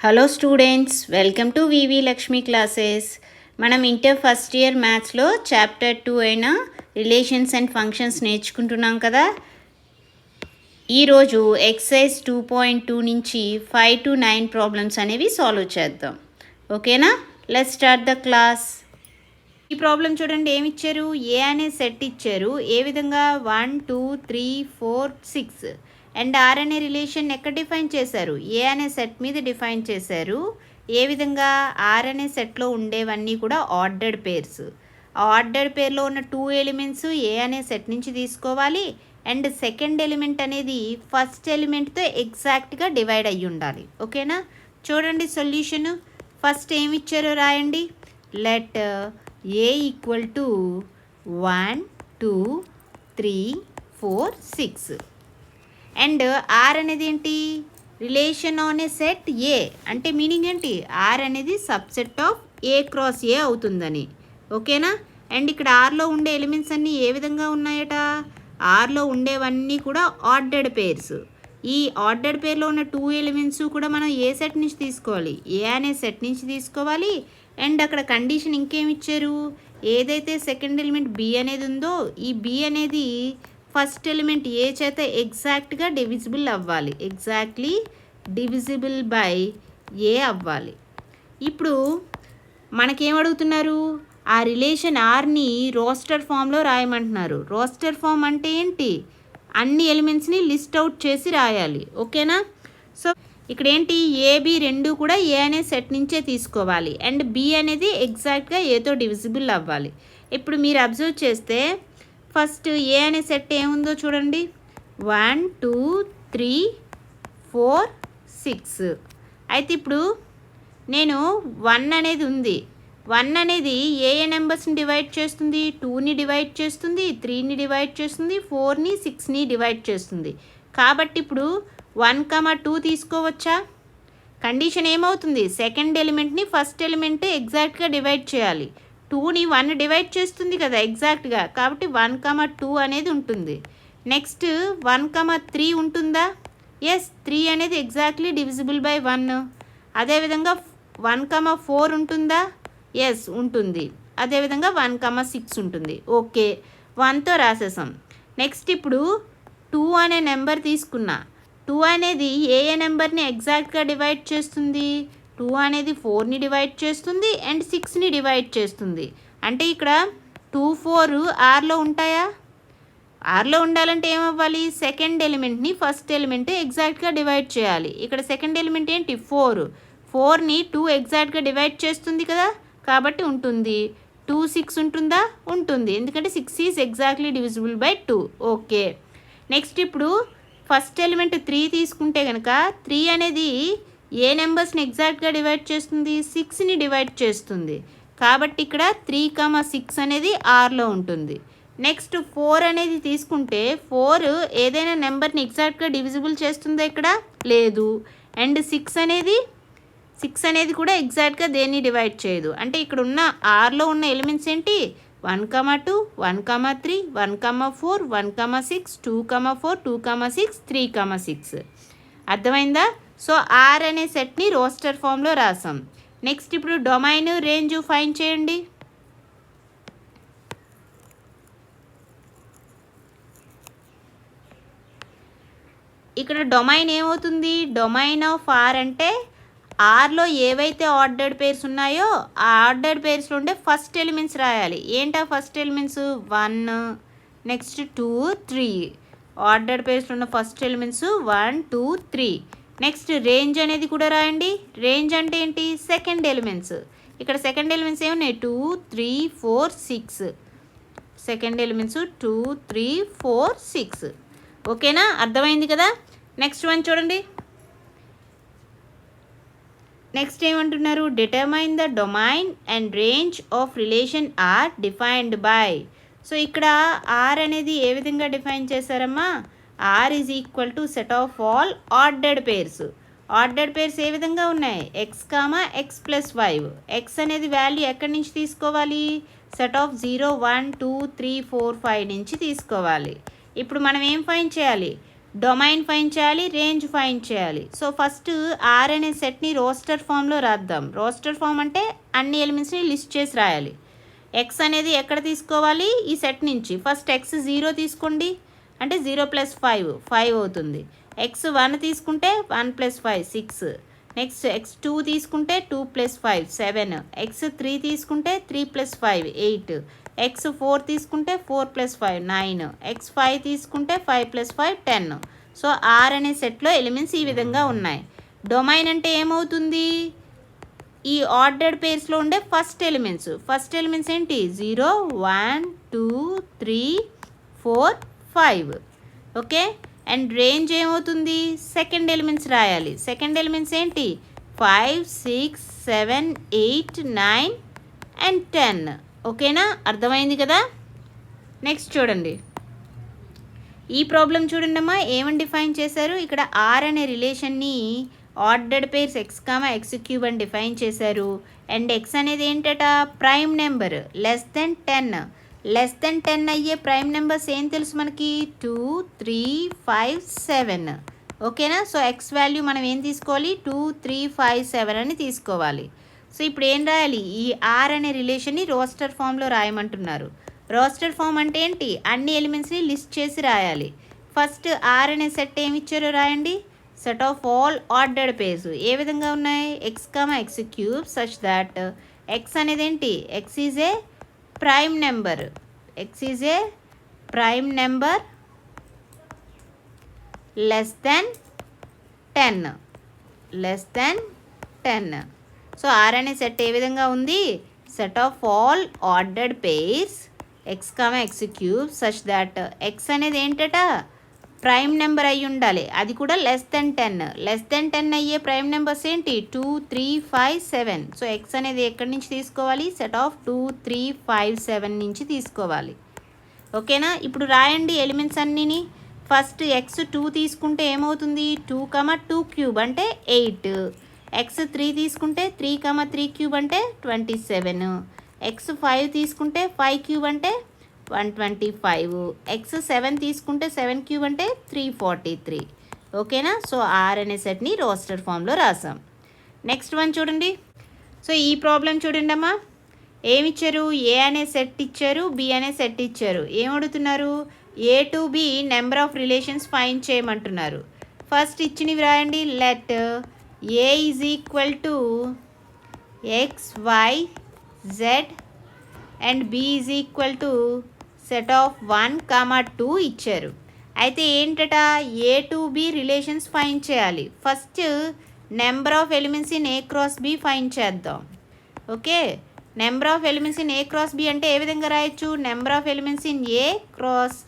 Hello students, welcome to VV Lakshmi classes. మనం inter first year మ్యాథ్స్లో chapter 2 అయిన రిలేషన్స్ అండ్ ఫంక్షన్స్ నేర్చుకుంటున్నాం కదా. ఈరోజు ఎక్సర్సైజ్ 2.2 నుంచి 5 to 9 ప్రాబ్లమ్స్ అనేవి సాల్వ్ చేద్దాం. ఓకేనా? Let's start the class. ఈ ప్రాబ్లం చూడండి, ఏమి ఇచ్చారు? ఏ అనే సెట్ ఇచ్చారు. ఏ విధంగా? 1 2 3 4 6 అండ్ ఆర్ అనే రిలేషన్ ఎక్కడ డిఫైన్ చేశారు? ఏ అనే సెట్ మీద డిఫైన్ చేశారు. ఏ విధంగా? ఆర్ అనే సెట్లో ఉండేవన్నీ కూడా ఆర్డర్డ్ పేర్స్. ఆ ఆర్డర్డ్ పేర్లో ఉన్న 2 ఎలిమెంట్స్ ఏ అనే సెట్ నుంచి తీసుకోవాలి. అండ్ సెకండ్ ఎలిమెంట్ అనేది ఫస్ట్ ఎలిమెంట్తో ఎగ్జాక్ట్గా డివైడ్ అయ్యి ఉండాలి. ఓకేనా? చూడండి సొల్యూషన్. ఫస్ట్ ఏమి ఇచ్చారో రాయండి. Let A equal to 1 2 3 4 6 and R అనేది ఏంటి? Relation on A set A. అంటే మీనింగ్ ఏంటి? ఆర్ అనేది subset of A cross A అవుతుందని. ఓకేనా? అండ్ ఇక్కడ ఆర్లో ఉండే ఎలిమెంట్స్ అన్నీ ఏ విధంగా ఉన్నాయట? ఆర్లో ఉండేవన్నీ కూడా ఆర్డర్డ్ పేర్స్. ఈ ఆర్డర్డ్ పేర్లో ఉన్న 2 ఎలిమెంట్స్ కూడా మనం ఏ సెట్ నుంచి తీసుకోవాలి? ఏ అనే సెట్ నుంచి తీసుకోవాలి. అండ్ అక్కడ కండిషన్ ఇంకేమి ఇచ్చారు? ఏదైతే సెకండ్ ఎలిమెంట్ బి అనేది ఉందో, ఈ బి అనేది ఫస్ట్ ఎలిమెంట్ ఏ చేత ఎగ్జాక్ట్గా డివిజిబుల్ అవ్వాలి. ఎగ్జాక్ట్లీ డివిజిబుల్ బై ఏ అవ్వాలి. ఇప్పుడు మనకేమడుగుతున్నారు? ఆ రిలేషన్ ఆర్ని రోస్టర్ ఫామ్లో రాయమంటున్నారు. రోస్టర్ ఫామ్ అంటే ఏంటి? అన్ని ఎలిమెంట్స్ని లిస్ట్ అవుట్ చేసి రాయాలి. ఓకేనా? సో ఇక్కడ ఏంటి? ఏబి రెండు కూడా ఏ అనే సెట్ నుంచే తీసుకోవాలి. అండ్ బి అనేది ఎగ్జాక్ట్గా ఏతో డివిజిబుల్ అవ్వాలి. ఇప్పుడు మీరు అబ్జర్వ్ చేస్తే ఫస్ట్ ఏ అనే సెట్ ఏముందో చూడండి. 1 2 3 4 6. అయితే ఇప్పుడు నేను 1 అనేది ఉంది. 1 అనేది ఏ నెంబర్స్ని డివైడ్ చేస్తుంది? 2ని డివైడ్ చేస్తుంది, 3ని డివైడ్ చేస్తుంది, 4ని 6ని డివైడ్ చేస్తుంది. కాబట్టి ఇప్పుడు 1 2 తీసుకోవచ్చా? కండిషన్ ఏమవుతుంది? సెకండ్ ఎలిమెంట్ని ఫస్ట్ ఎలిమెంట్ ఎగ్జాక్ట్గా డివైడ్ చేయాలి. 2ని 1 డివైడ్ చేస్తుంది కదా ఎగ్జాక్ట్గా. కాబట్టి 1 2 అనేది ఉంటుంది. నెక్స్ట్ 1 3 ఉంటుందా? ఎస్, 3 అనేది ఎగ్జాక్ట్లీ డివిజిబుల్ బై 1. అదేవిధంగా 1 4 ఉంటుందా? ఎస్ ఉంటుంది. అదేవిధంగా 1 6 ఉంటుంది. ఓకే, 1తో రాసేసాం. నెక్స్ట్ ఇప్పుడు 2 అనే నెంబర్ తీసుకున్నా. 2 అనేది ఏ నెంబర్ని ఎగ్జాక్ట్గా డివైడ్ చేస్తుంది? 2 అనేది 4ని డివైడ్ చేస్తుంది అండ్ 6ని డివైడ్ చేస్తుంది. అంటే ఇక్కడ 2 4 ఆర్లో ఉంటాయా? ఆర్లో ఉండాలంటే ఏమవ్వాలి? సెకండ్ ఎలిమెంట్ని ఫస్ట్ ఎలిమెంట్ ఎగ్జాక్ట్గా డివైడ్ చేయాలి. ఇక్కడ సెకండ్ ఎలిమెంట్ ఏంటి? 4. 4ని 2 ఎగ్జాక్ట్గా డివైడ్ చేస్తుంది కదా, కాబట్టి ఉంటుంది. 2 6 ఉంటుందా? ఉంటుంది. ఎందుకంటే 6 is exactly divisible by 2. Okay, next ఇప్పుడు ఫస్ట్ ఎలిమెంట్ 3 తీసుకుంటే కనుక 3 అనేది ఏ నెంబర్స్ని ఎగ్జాక్ట్గా డివైడ్ చేస్తుంది? 6ని డివైడ్ చేస్తుంది. కాబట్టి ఇక్కడ 3 6 అనేది ఆర్లో ఉంటుంది. నెక్స్ట్ 4 అనేది తీసుకుంటే 4 ఏదైనా నెంబర్ని ఎగ్జాక్ట్గా డివిజిబుల్ చేస్తుందా? ఇక్కడ లేదు. అండ్ 6 అనేది కూడా ఎగ్జాక్ట్గా దేన్ని డివైడ్ చేయదు. అంటే ఇక్కడ ఉన్న ఆర్లో ఉన్న ఎలిమెంట్స్ ఏంటి? 1 2 1 3 1 4 1 6 2 4 2 6 3 6. అర్థమైందా? సో ఆర్ అనే సెట్ని రోస్టర్ ఫామ్లో రాసాం. నెక్స్ట్ ఇప్పుడు డొమైన్ రేంజ్ ఫైండ్ చేయండి. ఇక్కడ డొమైన్ ఏమవుతుంది? డొమైన్ ఆఫ్ ఆర్ అంటే ఆర్లో ఏవైతే ఆర్డర్డ్ పేర్స్ ఉన్నాయో ఆ ఆర్డర్డ్ పేర్స్లో ఉండే ఫస్ట్ ఎలిమెంట్స్ రాయాలి. ఏంటా ఫస్ట్ ఎలిమెంట్స్? 1, నెక్స్ట్ 2 3. ఆర్డర్డ్ పేర్స్లో ఉన్న ఫస్ట్ ఎలిమెంట్స్ 1 2 3. నెక్స్ట్ రేంజ్ అనేది కూడా రాయండి. రేంజ్ అంటే ఏంటి? Second elements. ఇక్కడ సెకండ్ ఎలిమెంట్స్ ఏమున్నాయి? 2 3 4 6. Second elements 2 3 4 6. ఓకేనా? అర్థమైంది కదా. నెక్స్ట్ వన్ చూడండి. నెక్స్ట్ ఏమంటున్నారు? Determine the domain and range of relation R defined by. So ఇక్కడ ఆర్ అనేది ఏ విధంగా డిఫైన్ చేశారమ్మా? R is equal to set of all ordered pairs. Ordered pairs ఏ విధంగా ఉన్నాయి? x, x + 5. x అనేది వాల్యూ ఎక్కడి నుంచి తీసుకోవాలి? సెట్ ఆఫ్ 0 1 2 3 4 5 నుంచి తీసుకోవాలి. ఇప్పుడు మనం ఏం ఫైండ్ చేయాలి? డొమైన్ ఫైండ్ చేయాలి, రేంజ్ ఫైండ్ చేయాలి. సో ఫస్ట్ ఆర్ అనే సెట్ని రోస్టర్ ఫామ్లో రాద్దాం. రోస్టర్ ఫామ్ అంటే అన్ని ఎలిమెంట్స్ని లిస్ట్ చేసి రాయాలి. ఎక్స్ అనేది ఎక్కడ తీసుకోవాలి, ఈ సెట్ నుంచి. ఫస్ట్ ఎక్స్ 0 తీసుకోండి, అంటే 0 + 5 5 అవుతుంది. ఎక్స్ 1 తీసుకుంటే 1 + 5 6. నెక్స్ట్ ఎక్స్ 2 తీసుకుంటే 2 + 5 7. ఎక్స్ 3 తీసుకుంటే 3 + 5 8. ఎక్స్ 4 తీసుకుంటే 4 + 5 9. ఎక్స్ 5 తీసుకుంటే 5 + 5 10. సో ఆర్ అనే సెట్లో ఎలిమెంట్స్ ఈ విధంగా ఉన్నాయి. డొమైన్ అంటే ఏమవుతుంది, ఈ ఆర్డర్డ్ పేర్స్లో ఉండే ఫస్ట్ ఎలిమెంట్స్ ఏంటి, 0 1 2 3 4 5. ఓకే, అండ్ రేంజ్ ఏమవుతుంది, సెకండ్ ఎలిమెంట్స్ రాయాలి. సెకండ్ ఎలిమెంట్స్ ఏంటి, 5 6 7 8 9 అండ్ 10. ఓకేనా, అర్థమైంది కదా. నెక్స్ట్ చూడండి, ఈ ప్రాబ్లం చూడండి అమ్మా, ఏమని డిఫైన్ చేశారు. ఇక్కడ ఆర్ అనే రిలేషన్ని ఆర్డర్డ్ పేర్స్ x(x³ అని డిఫైన్ చేశారు. అండ్ ఎక్స్ అనేది ఏంటట, ప్రైమ్ నెంబర్, <10. <10 అయ్యే ప్రైమ్ నెంబర్స్ ఏం తెలుసు మనకి, 2 3 5 7. ఓకేనా, సో ఎక్స్ వాల్యూ మనం ఏం తీసుకోవాలి, 2 3 5 7 అని తీసుకోవాలి. సో ఇప్పుడు ఏం రాయాలి, ఈ ఆర్ అనే రిలేషన్ని రోస్టర్ ఫామ్లో రాయమంటున్నారు. రోస్టర్ ఫామ్ అంటే ఏంటి, అన్ని ఎలిమెంట్స్ని లిస్ట్ చేసి రాయాలి. ఫస్ట్ ఆర్ అనే సెట్ ఏమి ఇచ్చారో రాయండి. Set of all ordered pairs ఏ విధంగా ఉన్నాయి, x(x³ సచ్ దట్ ఎక్స్ అనేది ఏంటి, x is a prime number, <10. So R అనే సెట్ ఏ విధంగా ఉంది, set of all ordered pairs x(x³ such that x అనేది ఏంటట, ప్రైమ్ నెంబర్ అయ్యి ఉండాలి, అది కూడా <10 అయ్యే ప్రైమ్ నెంబర్స్ ఏంటి, 2 3 5 7. సో ఎక్స్ అనేది ఎక్కడి నుంచి తీసుకోవాలి, సెట్ ఆఫ్ 2 3 5 7 నుంచి తీసుకోవాలి. ఓకేనా, ఇప్పుడు రాయండి ఎలిమెంట్స్ అన్నీని. ఫస్ట్ ఎక్స్ 2 తీసుకుంటే ఏమవుతుంది, 2, 2³ అంటే 8. ఎక్స్ 3 తీసుకుంటే 3, 3³ అంటే 27. ఎక్స్ 5 తీసుకుంటే 5³ అంటే 125. ఎక్స్ 7 తీసుకుంటే 7³ అంటే 343. ఓకేనా, సో ఆర్ అనే సెట్ని రోస్టర్ ఫామ్లో రాసాం. నెక్స్ట్ వన్ చూడండి. సో ఈ ప్రాబ్లం చూడండి అమ్మా, ఏమిచ్చారు, ఏ అనే సెట్ ఇచ్చారు, బి అనే సెట్ ఇచ్చారు. ఏమడుగుతున్నారు, A to B number of relations find చేయమంటున్నారు. ఫస్ట్ ఇచ్చినవి రాయండి. Let A is equal to x y z and B is equal to set of 1, 2 ఇచ్చారు. అయితే ఏంటట, A to B relations find చేయాలి. First number of elements in A cross B find చేద్దాం. Okay, number of elements in A cross B అంటే ఏ విధంగా రాయొచ్చు, number of elements in A cross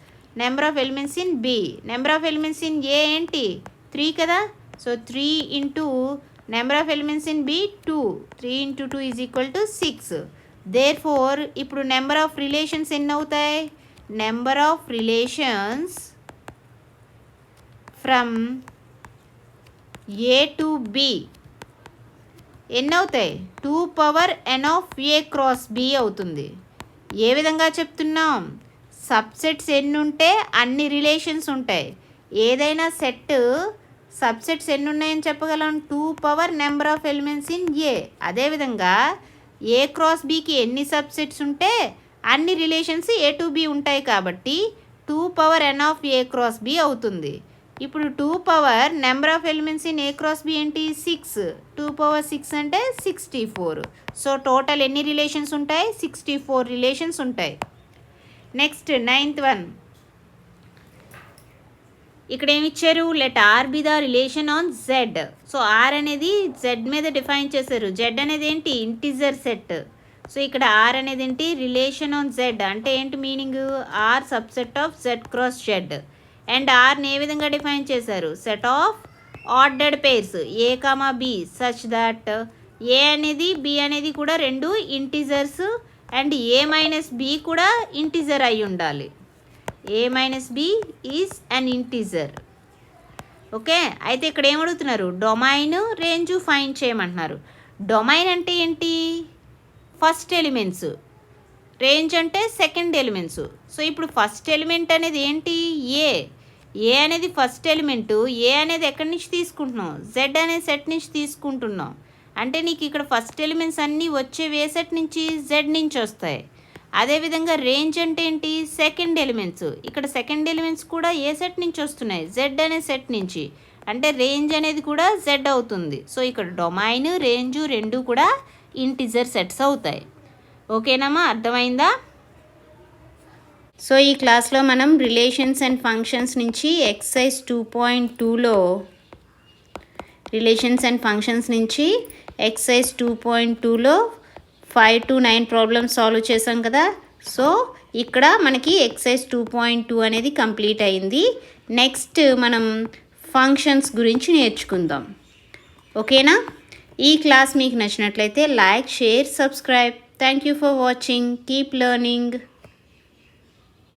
number of elements in B. Number of elements in A ఏంటి, 3 కదా. So 3 into number of elements in B 2. 3 ఇంటూ 2 is equal to 6. Therefore ఇప్పుడు number of relations ఎన్ని అవుతాయి, number of relations from A to B ఎన్ని అవుతాయి, 2n of A cross B అవుతుంది. ఏ విధంగా చెప్తున్నాం, సబ్సెట్స్ ఎన్ని ఉంటే అన్ని రిలేషన్స్ ఉంటాయి. ఏదైనా సెట్ సబ్సెట్స్ ఎన్ని ఉన్నాయని చెప్పగలం, 2 నెంబర్ ఆఫ్ ఎలిమెంట్స్ ఇన్ ఏ. అదేవిధంగా ఏ క్రాస్ బికి ఎన్ని సబ్సెట్స్ ఉంటే అన్ని రిలేషన్స్ ఏ టు బి ఉంటాయి కాబట్టి 2n of A cross B అవుతుంది. ఇప్పుడు 2 number of elements in A cross B ఏంటి, 6. 2 అంటే 64. సో టోటల్ ఎన్ని రిలేషన్స్ ఉంటాయి, 64 రిలేషన్స్ ఉంటాయి. నెక్స్ట్ 9th వన్, ఇక్కడ ఏమి ఇచ్చారు, let R be the relation on Z. So R అనేది జెడ్ మీద డిఫైన్ చేశారు. జెడ్ అనేది ఏంటి, ఇంటిజర్ సెట్. సో ఇక్కడ ఆర్ అనేది ఏంటి, రిలేషన్ ఆన్ జెడ్ అంటే ఏంటి meaning, R subset of Z cross Z. And ఆర్ని ఏ విధంగా డిఫైన్ చేశారు, set of ordered pairs A comma B such that A అనేది బి అనేది కూడా రెండు integers and A minus B కూడా ఇంటిజర్ అయి ఉండాలి. ఏ minus B is an integer. Okay, అయితే ఇక్కడ ఏమడుగుతున్నారు, డొమైన్ రేంజ్ ఫైండ్ చేయమంటున్నారు. డొమైన్ అంటే ఏంటి, ఫస్ట్ ఎలిమెంట్స్, రేంజ్ అంటే సెకండ్ ఎలిమెంట్స్. సో ఇప్పుడు ఫస్ట్ ఎలిమెంట్ అనేది ఏంటి, ఏ. ఏ అనేది ఫస్ట్ ఎలిమెంటు, ఏ అనేది ఎక్కడి నుంచి తీసుకుంటున్నాం, జెడ్ అనే సెట్ నుంచి తీసుకుంటున్నాం. అంటే నీకు ఇక్కడ ఫస్ట్ ఎలిమెంట్స్ అన్నీ వచ్చేవి ఏ సెట్ నుంచి, జెడ్ నుంచి వస్తాయి. అదేవిధంగా రేంజ్ అంటే ఏంటి, సెకండ్ ఎలిమెంట్స్. ఇక్కడ సెకండ్ ఎలిమెంట్స్ కూడా ఏ సెట్ నుంచి వస్తున్నాయి, జెడ్ అనే సెట్ నుంచి. అంటే రేంజ్ అనేది కూడా జెడ్ అవుతుంది. సో ఇక్కడ డొమైన్, రేంజు రెండు కూడా ఇంటిజర్ సెట్స్ అవుతాయి. ఓకేనమ్మా, అర్థమైందా? సో ఈ క్లాస్లో మనం రిలేషన్స్ అండ్ ఫంక్షన్స్ నుంచి ఎక్సర్సైజ్ 2.2లో రిలేషన్స్ అండ్ ఫంక్షన్స్ నుంచి ఎక్సర్సైజ్ 2.2లో 5 to 9 ప్రాబ్లమ్స్ సాల్వ్ చేసాం కదా. సో ఇక్కడ మనకి ఎక్సర్సైజ్ 2.2 అనేది కంప్లీట్ అయింది. నెక్స్ట్ మనం ఫంక్షన్స్ గురించి నేర్చుకుందాం. ఓకేనా? ఈ క్లాస్ మీకు నచ్చినట్లయితే like, share, subscribe. Thank you for watching. Keep learning.